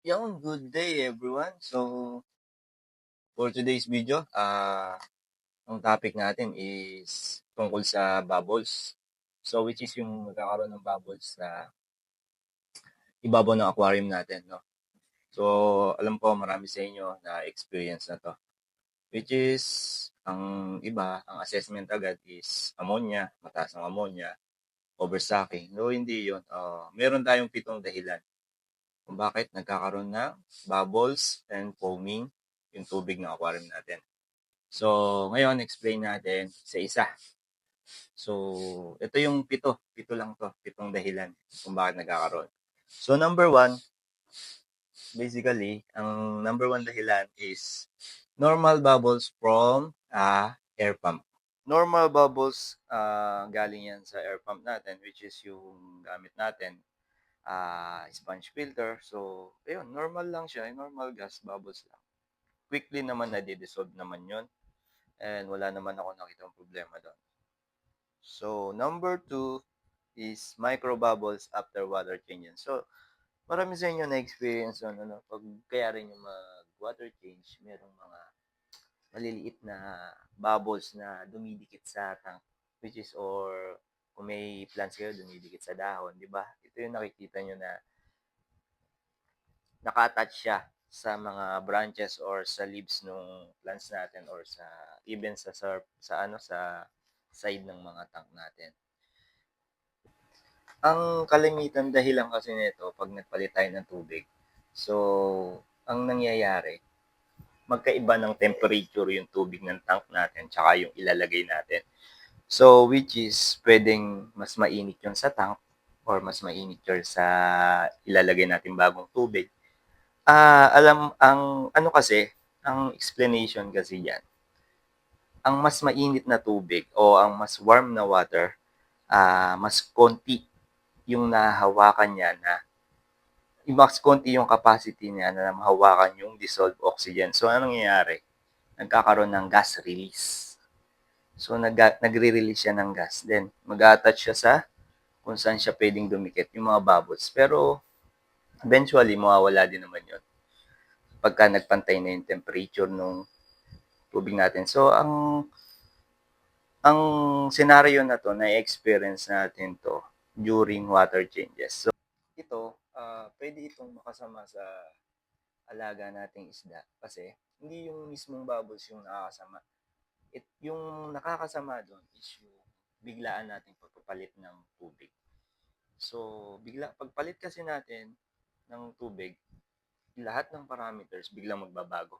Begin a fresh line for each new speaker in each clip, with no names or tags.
Good day everyone. For today's video, ang topic natin is tungkol sa bubbles. Which is yung magkakaroon ng bubbles sa ibabaw ng aquarium natin, no? So, alam ko marami sa inyo na experience na to. Which is, ang iba, ang assessment agad is ammonia, mataas ang ammonia, overstocking. No, hindi yun. Meron tayong 7 dahilan kung bakit nagkakaroon ng bubbles and foaming yung tubig ng aquarium natin. So, ngayon, explain natin sa isa. So, ito yung pito lang to, 7 dahilan kung bakit nagkakaroon. So, number 1, basically, ang number 1 dahilan is normal bubbles from air pump. Normal bubbles, galing yan sa air pump natin, which is yung gamit natin, sponge filter. So, ayun, normal lang siya, normal gas bubbles lang. Quickly naman na-dissolve naman yon, and wala naman ako nakitang problema doon. So, number 2 is micro bubbles after water changes. So, marami sa inyo na-experience yun, pag kaya rin yung mag-water change, merong mga maliliit na bubbles na dumidikit sa tank, which is, or kung may plants kayo, dumidikit sa dahon, di ba? Ito yung nakikita nyo na naka-attach siya sa mga branches or sa leaves ng plants natin, or sa even sa side ng mga tank natin. Ang kalimitan dahilan kasi nito, pag nagpalit tayo ng tubig, so, ang nangyayari, magkaiba ng temperature yung tubig ng tank natin tsaka yung ilalagay natin. So, which is, pwedeng mas mainit yun sa tank or mas mainit yun sa ilalagay natin bagong tubig. Ang kasi, ang explanation kasi yan, ang mas mainit na tubig o ang mas warm na water, mas konti yung nahahawakan niya na mas konti yung capacity niya na mahawakan yung dissolved oxygen. So, anong nangyayari? Nagkakaroon ng gas release. So, nagre-release siya ng gas. Then, mag-attach siya sa kung saan siya pwedeng dumikit, yung mga bubbles. Pero, eventually, mawawala din naman yun pagka nagpantay na yung temperature ng tubig natin. So, ang scenario na to, na-experience natin to during water changes. So, ito, pwede itong makasama sa alaga nating isda kasi hindi yung mismong bubbles yung nakakasama. Yung nakakasama doon is yung biglaan nating pagpapalit ng tubig. So, pagpalit kasi natin ng tubig, lahat ng parameters biglang magbabago,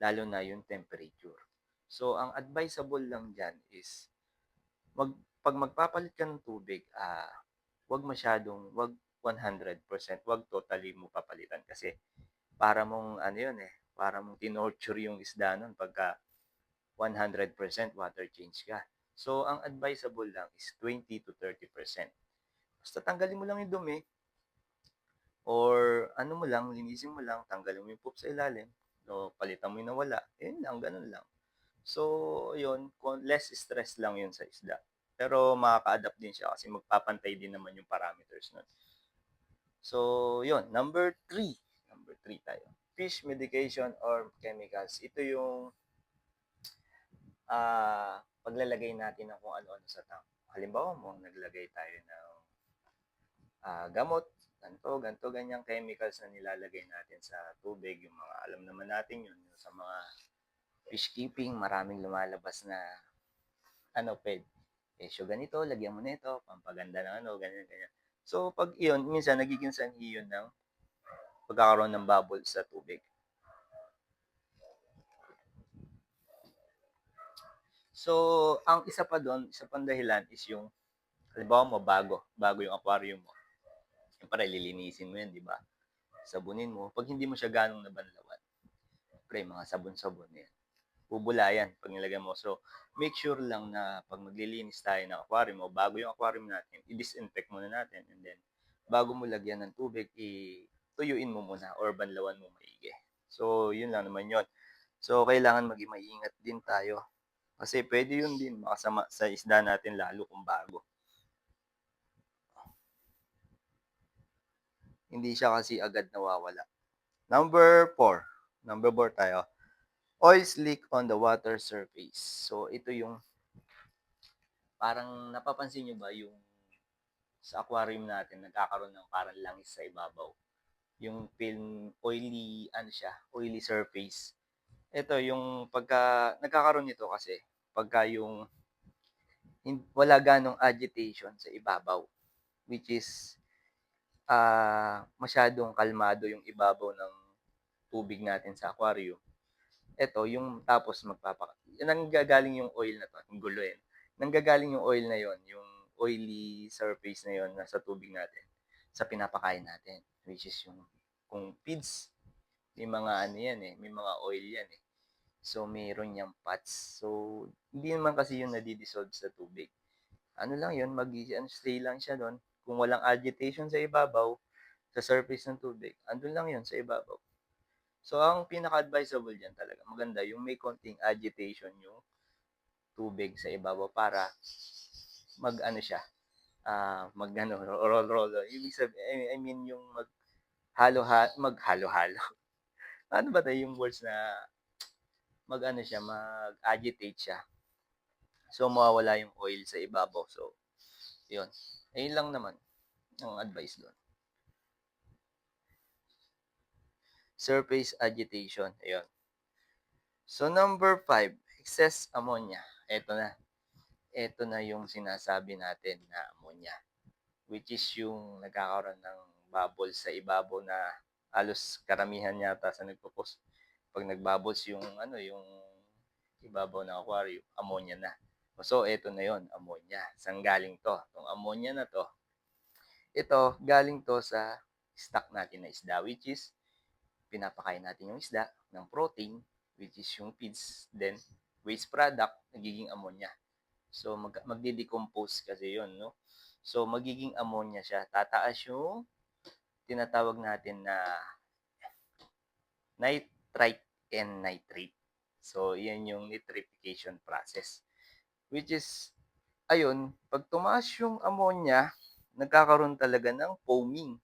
lalo na yung temperature. So, ang advisable lang dyan is, pag magpapalit ka ng tubig, wag 100%, wag totally mo papalitan kasi para mong para mong tinorture yung isda nun pagka 100% water change ka. So, ang advisable lang is 20 to 30%. Basta tanggalin mo lang yung dumi, or mo lang, linisin mo lang, tanggalin mo yung poop sa ilalim, o palitan mo yung nawala, yun lang, ganun lang. So, yun, less stress lang yun sa isda. Pero makaka-adapt din siya kasi magpapantay din naman yung parameters nun. So, yun, number 3. Number 3 tayo. Fish medication or chemicals. Ito yung paglalagay natin ng kung ano-ano sa tank. Halimbawa mo, naglagay tayo ng gamot, ganto, ganyang chemicals na nilalagay natin sa tubig. Yung mga, alam naman natin yun, yung sa mga fish keeping, maraming lumalabas na so ganito, lagyan mo nito, pampaganda ng ganyan. So, pag iyon, minsan nagiging sanhi yun ng pagkakaroon ng bubble sa tubig. So, ang isa pa doon, isa pang dahilan is yung, halimbawa mo, bago yung aquarium mo. Siyempre, lilinisin mo yan, di ba? Sabunin mo. Pag hindi mo siya ganong nabanlawan, pre, mga sabon-sabon yan. Bubula yan pag nilagay mo. So, make sure lang na pag maglilinis tayo ng aquarium o bago yung aquarium natin, i-disinfect muna natin, and then, bago mo lagyan ng tubig, tuyuin mo muna or banlawan mo maigi. So, yun lang naman yun. So, kailangan maging maingat din tayo. Kasi pwede yun din makasama sa isda natin lalo kung bago. Hindi siya kasi agad nawawala. Number 4 tayo. Oils leak on the water surface. So, ito yung parang napapansin nyo ba yung sa aquarium natin nagkakaroon ng parang langis sa ibabaw. Yung film oily, ano siya, oily surface. Ito yung pagka nagkakaroon nito kasi pagka yung wala ganong agitation sa ibabaw, which is masyadong kalmado yung ibabaw ng tubig natin sa aquarium. Ito, yung tapos nanggagaling yung oil na to, yung gulo eh. Nanggagaling yung oil na yon, yung oily surface na yon nasa tubig natin, sa pinapakain natin, which is yung kung feeds, may mga ano yan eh, may mga oil yan eh. So, mayroon yung fats. So, hindi naman kasi yun nadidissolve sa tubig. Ano lang yun, stay lang siya doon. Kung walang agitation sa ibabaw, sa surface ng tubig, andun lang yun sa ibabaw. So, ang pinaka-advisable dyan talaga, maganda yung may konting agitation yung tubig sa ibabaw para mag-ano siya, mag-ano, roll. Ibig sabihin, I mean yung maghalo-halo. Ano ba tayo yung words na mag-ano siya, mag-agitate siya. So, mawawala yung oil sa ibabaw. So, yun. Ayun lang naman ang advice doon. Surface agitation. Ayun. So, number 5, excess ammonia. Ito na yung sinasabi natin na ammonia, which is yung nagkakaroon ng bubbles sa ibabaw na halos karamihan yata sa nagpo-post. Pag nagbubbles yung yung ibabaw ng aquarium, ammonia na. So, ito na yon, ammonia. Saan galing to? Itong ammonia na to, ito, galing to sa stock natin na isda, which is pinapakain natin yung isda ng protein, which is yung feeds, then waste product, nagiging ammonia. So, magde-decompose kasi yon, no? So, magiging ammonia siya. Tataas yung tinatawag natin na nitrite and nitrate. So, yan yung nitrification process. Which is, ayun, pag tumaas yung ammonia, nagkakaroon talaga ng foaming.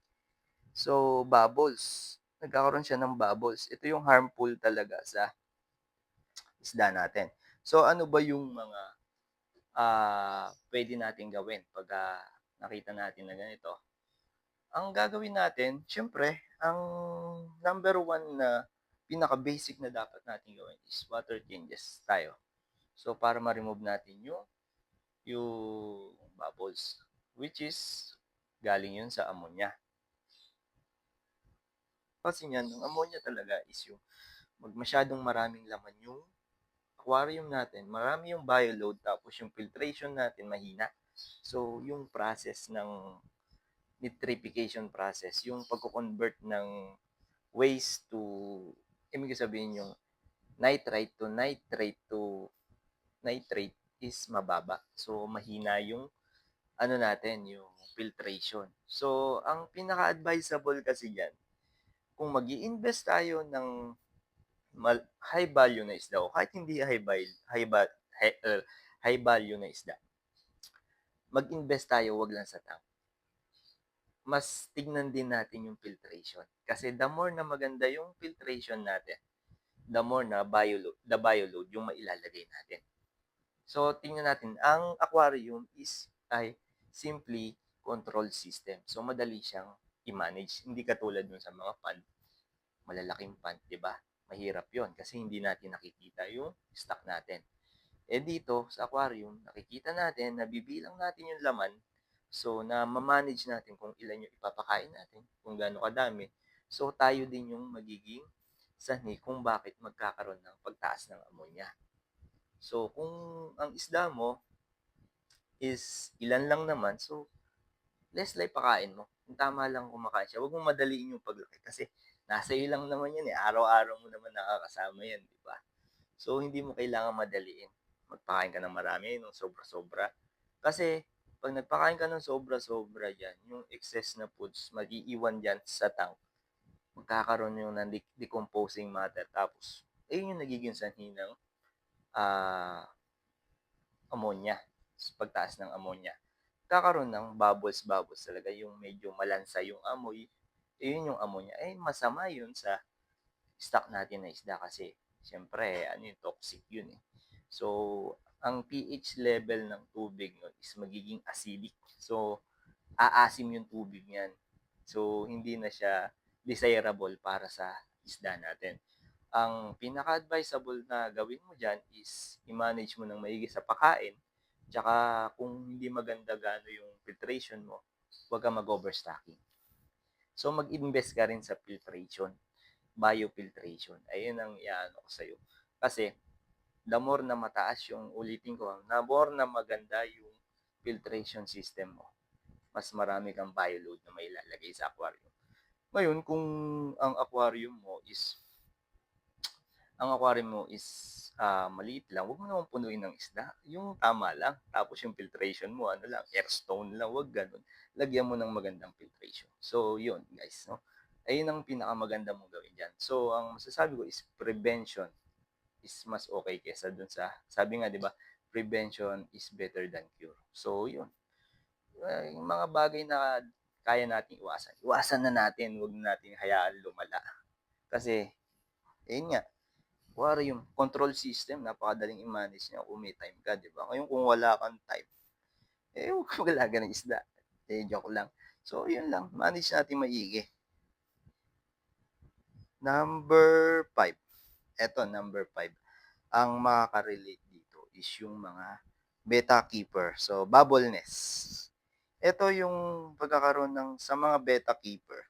So, bubbles. Nagkakaroon siya ng bubbles. Ito yung harmful talaga sa isda natin. So, ano ba yung mga pwede natin gawin pag nakita natin na ganito? Ang gagawin natin, syempre, ang number 1 na pinaka-basic na dapat natin gawin is water changes tayo. So, para ma-remove natin yung bubbles, which is galing yun sa ammonia. Kasi yan, yung ammonia talaga is yung masyadong maraming laman yung aquarium natin, marami yung bioload, tapos yung filtration natin mahina. So, yung process ng nitrification process, yung pagko-convert ng waste to, ibig sabihin yung nitrite to nitrate is mababa. So, mahina yung natin, yung filtration. So, ang pinaka-advisable kasi dyan, kung mag invest tayo ng high value na isda o kahit hindi high value na isda, mag-invest tayo, wag lang sa tank. Mas tignan din natin yung filtration. Kasi the more na maganda yung filtration natin, the more na the bioload yung mailalagay natin. So, tingnan natin, ang aquarium ay simply control system. So, madali siyang i-manage. Hindi katulad dun sa mga pond, malalaking pond, di ba? Mahirap yon kasi hindi natin nakikita yung stock natin. Dito sa aquarium, nakikita natin, nabibilang natin yung laman. So, na ma-manage natin kung ilan yung ipapakain natin, kung gaano kadami. So, tayo din yung magiging sanhi kung bakit magkakaroon ng pagtaas ng ammonia. So, kung ang isda mo is ilan lang naman, so, less life pakain mo. Kung tama lang kumakain siya, huwag mong madaliin yung paglaki kasi nasa iyo lang naman yan eh. Araw-araw mo naman nakakasama yan, di ba? So, hindi mo kailangan madaliin. Magpakain ka ng marami, nung sobra-sobra. Kasi, pag nagpakain ka ng sobra-sobra dyan, yung excess na foods, mag-iiwan dyan sa tank. Magkakaroon yung ng decomposing matter. Tapos, ayun yung nagiging sanhi ng ammonia. Pagtaas ng ammonia. Kakaroon ng bubbles talaga, yung medyo malansa yung amoy. Yun yung ammonia. Masama yun sa stock natin na isda kasi siyempre ano yun, toxic yun eh. So, ang pH level ng tubig nun is magiging acidic. So, aasim yung tubig niyan. So, hindi na siya desirable para sa isda natin. Ang pinaka-advisable na gawin mo dyan is i-manage mo ng maigi sa pagkain. Tsaka kung hindi maganda gaano yung filtration mo, huwag kang mag-overstocking. So, mag-invest ka rin sa filtration, biofiltration. Ayun ang iano ko sa'yo. Kasi, the more na mataas yung, ulitin ko, the more na maganda yung filtration system mo, mas marami kang bioload na may lalagay sa aquarium. Ngayon, kung ang aquarium mo is maliit lang, huwag mo naman punuin ng isda. Yung tama lang. Tapos yung filtration mo, ano lang, airstone lang, huwag ganun. Lagyan mo ng magandang filtration. So, yun, guys, no? Ayun ang pinakamaganda mong gawin dyan. So, ang masasabi ko is prevention is mas okay kesa dun sa, sabi nga, di ba, prevention is better than cure. So, yun. Yung mga bagay na kaya nating iwasan. Iwasan na natin, huwag na natin hayaan lumala. Kasi, yun nga, aquarium, control system, napakadaling i-manage niya kung may time ka, di ba? Ngayon kung wala kang time, huwag ka magalaga ng isda. Joke lang. So, yun lang. Manage natin maigi. Number 5. Eto, number 5. Ang makaka-relate dito is yung mga beta keeper. So, bubble nest. Ito yung pagkakaroon ng, sa mga beta keeper,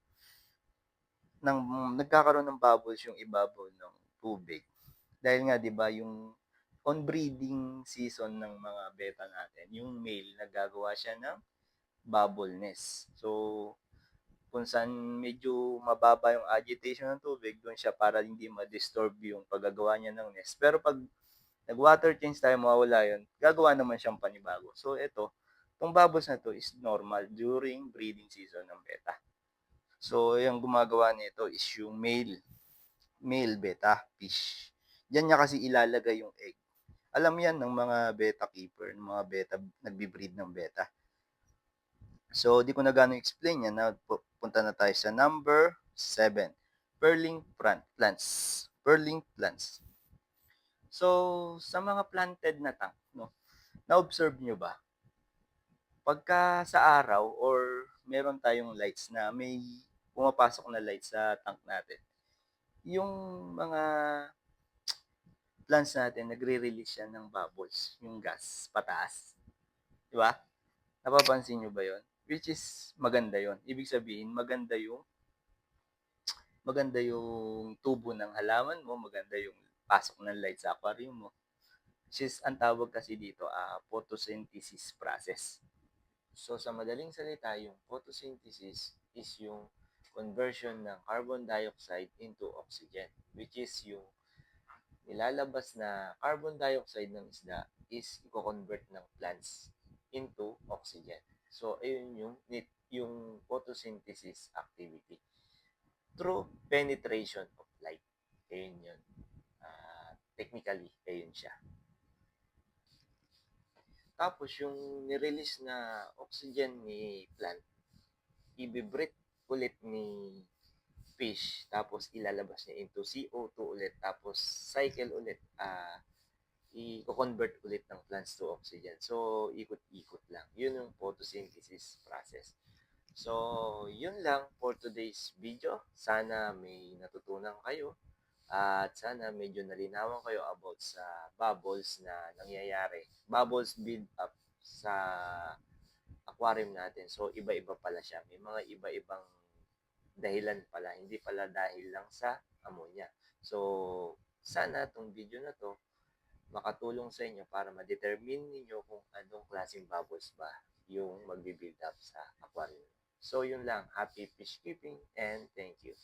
nagkakaroon ng bubbles yung ibabaw ng tubig. Dahil nga 'di ba yung on breeding season ng mga beta natin, yung male naggagawa siya ng bubble nest. So, kung saan medyo mababa yung agitation ng tubig, doon siya para hindi ma-disturb yung paggagawa niya ng nest. Pero pag nag-water change tayo, mawawala yun, gagawa naman siyang panibago. So, itong bubbles na to is normal during breeding season ng beta. So, yung gumagawa nito is yung male beta fish. Diyan niya kasi ilalagay yung egg. Alam yan ng mga beta keeper, ng mga beta, nagbi-breed ng beta. So, di ko na gano'ng explain yan. Na, punta na tayo sa number 7. Pearling plants. Pearling plants. So, sa mga planted na tank, no, na-observe nyo ba? Pagka sa araw or meron tayong lights na may pumapasok na light sa tank natin, yung mga plants natin, nagre-release yan ng bubbles, yung gas, pataas. Di ba? Napapansin nyo ba yon? Which is, maganda yon. Ibig sabihin, maganda yung tubo ng halaman mo, maganda yung pasok ng light sa aquarium mo. Which is, ang tawag kasi dito, photosynthesis process. So, sa madaling salita, yung photosynthesis is yung conversion ng carbon dioxide into oxygen, which is yung nilalabas na carbon dioxide ng isda is i-convert ng plants into oxygen. So, ayun yung photosynthesis activity through penetration of light. Ayun yun. Technically, ayun siya. Tapos, yung nirelease na oxygen ni plant, i-breathe ulit ni fish, tapos ilalabas niya into CO2 ulit, tapos cycle ulit, i-convert ulit ng plants to oxygen. So, ikot-ikot lang. Yun yung photosynthesis process. So, yun lang for today's video. Sana may natutunan kayo at sana medyo nalinawan kayo about sa bubbles na nangyayari. Bubbles build up sa aquarium natin. So, iba-iba pala siya. May mga iba-ibang dahilan pala. Hindi pala dahil lang sa ammonia. So, sana itong video na to makatulong sa inyo para ma-determine ninyo kung anong klaseng bubbles ba yung magbi-build up sa aquarium. So, yun lang. Happy fish keeping and thank you.